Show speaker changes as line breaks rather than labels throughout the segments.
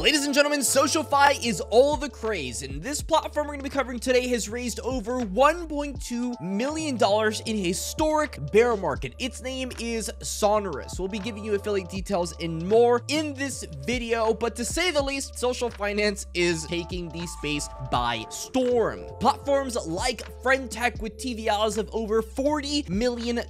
Ladies and gentlemen, SocialFi is all the craze, and this platform we're going to be covering today has raised over $1.2 million in a historic bear market. Its name is Sonorous. We'll be giving you affiliate details and more in this video, but to say the least, social finance is taking the space by storm. Platforms like FriendTech with TVLs of over $40 million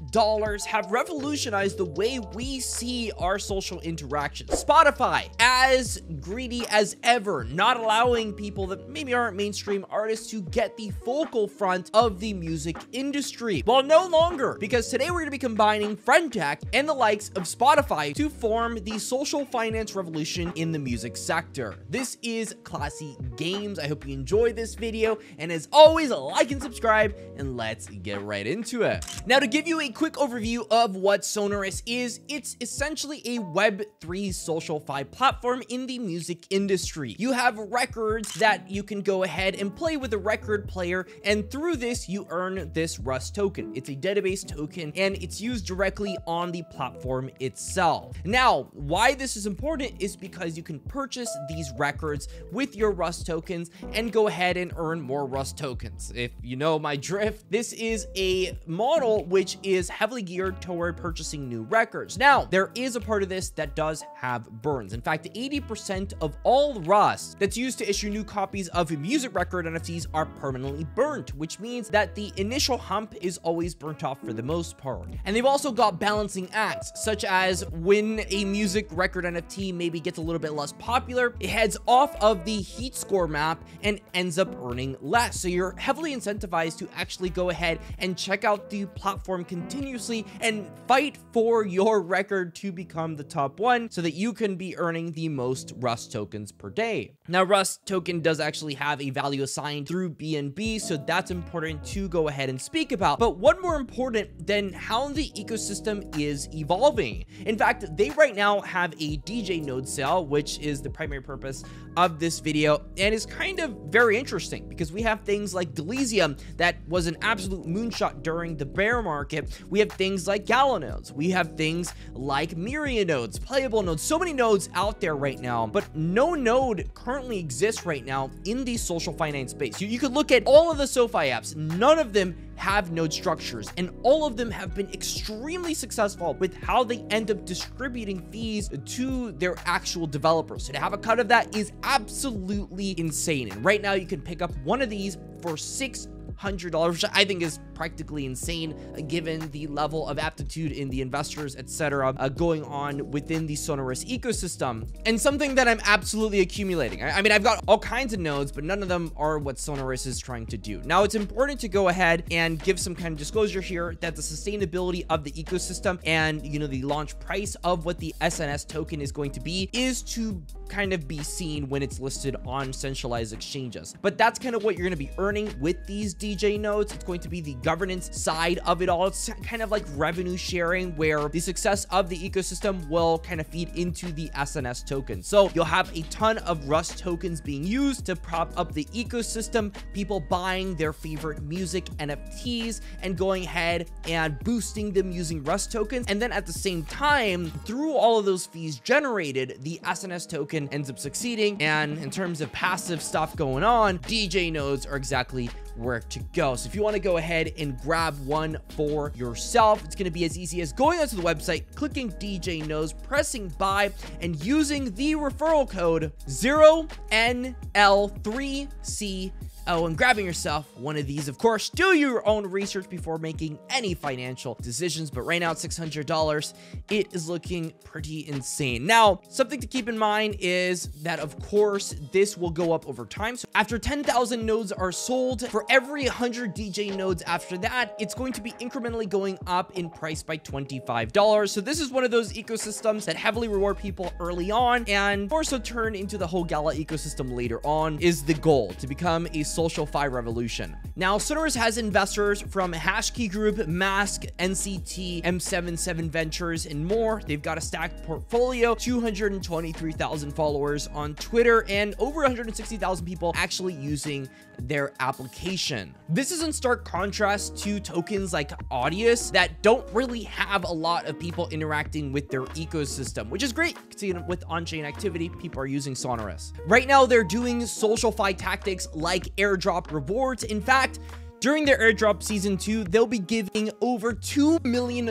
have revolutionized the way we see our social interactions. Spotify, as greedy as ever, not allowing people that maybe aren't mainstream artists to get the focal front of the music industry. Well, no longer, because today we're going to be combining FriendTech and the likes of Spotify to form the social finance revolution in the music sector. This is Classy Games. I hope you enjoy this video, and as always, like and subscribe, and let's get right into it. Now, to give you a quick overview of what Sonorous is, it's essentially a Web3 SocialFi platform in the music industry. You have records that you can go ahead and play with a record player, and through this you earn this Rust token. It's a database token, and it's used directly on the platform itself. Now, why this is important is because you can purchase these records with your Rust tokens and go ahead and earn more Rust tokens. If you know my drift, this is a model which is heavily geared toward purchasing new records. Now, there is a part of this that does have burns. In fact, 80% of all Rust that's used to issue new copies of music record NFTs are permanently burnt, which means that the initial hump is always burnt off for the most part. And they've also got balancing acts, such as when a music record NFT maybe gets a little bit less popular, it heads off of the heat score map and ends up earning less. So you're heavily incentivized to actually go ahead and check out the platform continuously and fight for your record to become the top one so that you can be earning the most Rust tokens per day. Now, Rust token does actually have a value assigned through BNB, so that's important to go ahead and speak about. But what more important than how the ecosystem is evolving? In fact, they right now have a DJ node sale, which is the primary purpose of this video, and is kind of very interesting because we have things like Delysium that was an absolute moonshot during the bear market. We have things like Gala nodes. We have things like Myriad nodes, playable nodes, so many nodes out there right now, but no node currently exists right now in the social finance space. You could look at all of the SoFi apps, none of them have node structures, and all of them have been extremely successful with how they end up distributing fees to their actual developers. So to have a cut of that is absolutely insane. And right now you can pick up one of these for $600, which I think is practically insane given the level of aptitude in the investors, etc., going on within the Sonorous ecosystem, and something that I'm absolutely accumulating. I mean, I've got all kinds of nodes, but none of them are what Sonorous is trying to do. Now, it's important to go ahead and give some kind of disclosure here that the sustainability of the ecosystem and, you know, the launch price of what the SNS token is going to be is to kind of be seen when it's listed on centralized exchanges. But that's kind of what you're going to be earning with these DJ nodes. It's going to be the governance side of it all. It's kind of like revenue sharing, where the success of the ecosystem will kind of feed into the SNS token. So you'll have a ton of Rust tokens being used to prop up the ecosystem, people buying their favorite music NFTs and going ahead and boosting them using Rust tokens. And then at the same time, through all of those fees generated, the SNS token ends up succeeding. And in terms of passive stuff going on, DJ nodes are exactly where to go. So if you want to go ahead and grab one for yourself, it's going to be as easy as going onto the website, clicking DJ nodes, pressing buy, and using the referral code 0NL3C. Oh, and grabbing yourself one of these. Of course, do your own research before making any financial decisions, but right now at $600, it is looking pretty insane. Now, something to keep in mind is that, of course, this will go up over time. So after 10,000 nodes are sold, for every 100 DJ nodes after that, it's going to be incrementally going up in price by $25. So this is one of those ecosystems that heavily reward people early on and more so turn into the whole Gala ecosystem later on is the goal, to become a SocialFi revolution. Now, Sonorous has investors from Hashkey Group, Mask, NCT, M77 Ventures, and more. They've got a stacked portfolio, 223,000 followers on Twitter, and over 160,000 people actually using their application. This is in stark contrast to tokens like Audius that don't really have a lot of people interacting with their ecosystem, which is great considering with on-chain activity, people are using Sonorous. Right now, they're doing SocialFi tactics like airdrop rewards. In fact, during their airdrop season 2, they'll be giving over $2 million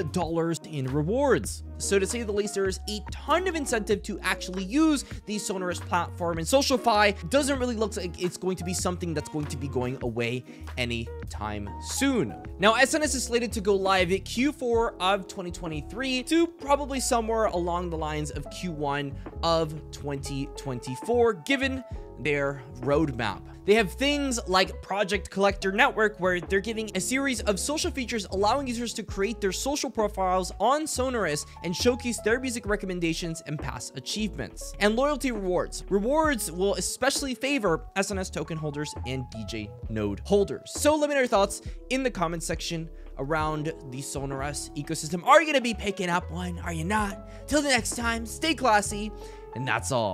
in rewards. So to say the least, there is a ton of incentive to actually use the Sonorous platform, and SocialFi doesn't really look like it's going to be something that's going to be going away anytime soon. Now, SNS is slated to go live at Q4 of 2023 to probably somewhere along the lines of Q1 of 2024, given their roadmap. They have things like Project Collector Network, where they're giving a series of social features allowing users to create their social profiles on Sonorous and showcase their music recommendations and past achievements. And loyalty rewards. Rewards will especially favor SNS token holders and DJ node holders. So let me know your thoughts in the comment section around the Sonorous ecosystem. Are you going to be picking up one? Are you not? Till the next time, stay classy, and that's all.